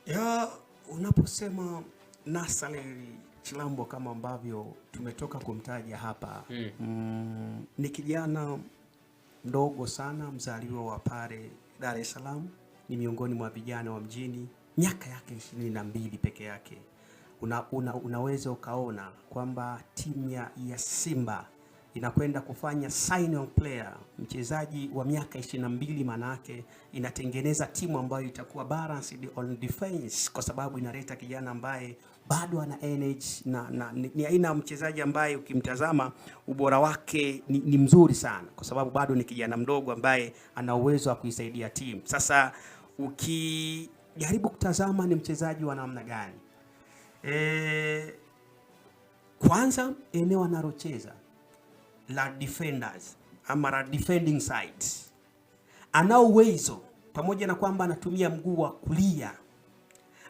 Ya, unaposema Nathaniel Chilambo kama ambavyo tumetoka kumtaja hapa, ni kijana mdogo sana, mzaliwa wa pale Dar es Salaam, ni miongoni mwa vijana wa mjini, miaka yake 22 peke yake. Unaweza ukaona kwamba timu ya Simba inakwenda kufanya sign on player, mchezaji wa miaka 22, manake inatengeneza timu ambayo itakuwa balanced on defense, kwa sababu inaleta kijana ambaye bado ana energy ni aina mchezaji ambaye ukimtazama ubora wake ni mzuri sana, kwa sababu bado ni kijana mdogo ambaye ana uwezo wa kuisaidia timu. Sasa ukijaribu kutazama ni mchezaji wa namna gani, kwanza eneo analocheza la defenders ama la defending side, ana uwezo, pamoja na kwamba anatumia mguu wa kulia,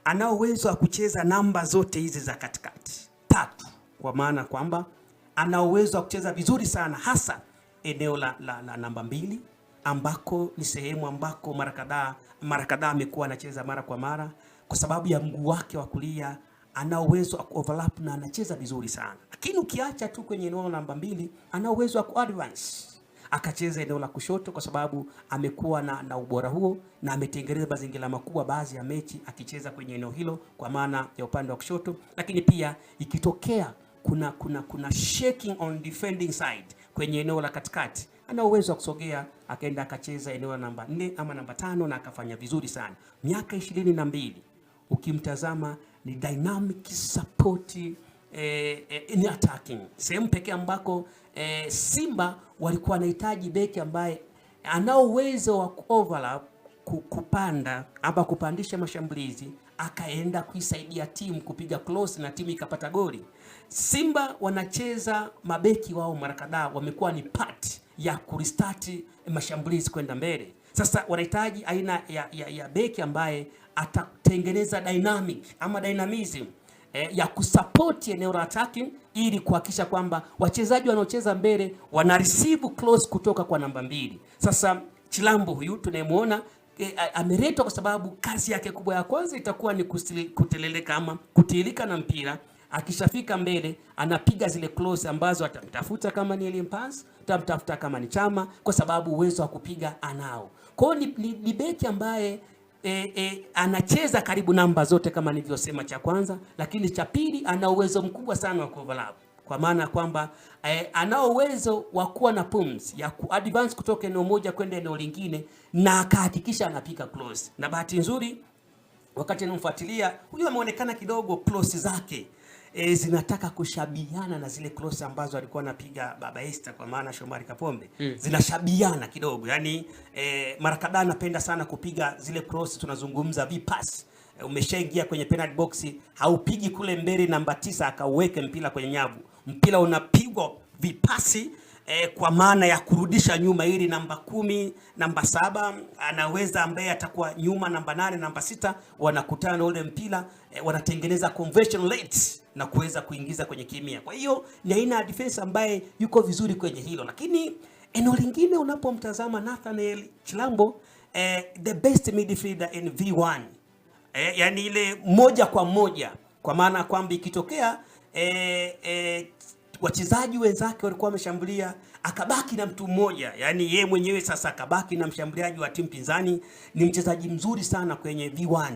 ana uwezo wa kucheza namba zote hizi za katikati tatu, kwa maana kwamba ana uwezo wa kucheza vizuri sana, hasa eneo la namba 2, ambako ni sehemu ambako mara kadhaa amekuwa anacheza mara kwa mara, kwa sababu ya mguu wake wa kulia ana uwezo wa overlap na anacheza vizuri sana. Lakini ukiacha tu kwenye eneo namba 2, ana uwezo wa kuadvance akacheza eneo la kushoto, kwa sababu amekuwa na ubora huo na ametengeneza mazingira makubwa baadhi ya mechi akicheza kwenye eneo hilo, kwa maana ya upande wa kushoto. Lakini pia ikitokea kuna shaking on defending side kwenye eneo la katikati, ana uwezo wa kusogea akaenda akacheza eneo la namba 4 ama namba 5 na akafanya vizuri sana. Miaka 22, ukimtazama ni dynamic support in attacking, sehemu pekee ambako Simba walikuwa wanahitaji beki ambaye ana uwezo wa overlap, kupanda ama kupandisha mashambulizi, akaenda kuisaidia timu kupiga close na timu ikapata goli. Simba wanacheza mabeki wao mara kadhaa wamekuwa ni part ya kurestart mashambulizi kwenda mbele. Sasa wanahitaji aina ya beki ambaye atatengeneza dynamic ama dynamism ya kusupport eneo la attacking, ili kuhakikisha kwamba wachezaji wanaocheza mbele wana receive close kutoka kwa namba 2. Sasa Chilambo huyu tunayemuona ameletwa kwa sababu kazi yake kubwa ya kwanza itakuwa ni kuteleleka ama kutilika na mpira. Akishafika mbele anapiga zile close ambazo atamtafuta kama ni Elie Mpanzu, atamtafuta kama ni Chama, kwa sababu uwezo wa kupiga anao. Kwa hiyo ni beki ambaye anacheza karibu namba zote kama nilivyosema cha kwanza, lakini cha pili ana uwezo mkubwa sana wa overlap, kwa maana kwamba ana uwezo wa kuwa na pumzi ya advance kutoka eneo moja kwenda eneo lingine na akahakikisha anapiga close. Na bahati nzuri wakati namfuatilia huyu ameonekana kidogo close zake zinataka kushabiana na zile close ambazo alikuwa anapiga Baba Esther, kwa maana Shomari Kapombe. Zinashabiana kidogo, yani mara kadhaa anapenda sana kupiga zile close, tunazungumza V-pass. Umeshaingia kwenye penalty box, haupigi kule mbele namba 9 akauweke mpira kwenye nyavu, mpira unapigwa V-pass kwa maana ya kurudisha nyuma, ili namba 10 namba 7 anaweza, ambaye atakuwa nyuma namba 8 namba 6 wanakutana na ule mpira, wanatengeneza conversion rate na kuweza kuingiza kwenye kimia. Kwa hiyo ni aina ya defense ambaye yuko vizuri kwenye hilo. Lakini eneo lingine unapomtazama Nathaniel Chilambo, the best midfielder in V1, yani ile moja kwa moja, kwa maana kwamba ikitokea wachezaji wenzake walikuwa wameshambulia akabaki na mtu mmoja, yani yeye mwenyewe sasa akabaki na mshambuliaji wa timu pinzani, ni mchezaji mzuri sana kwenye V1.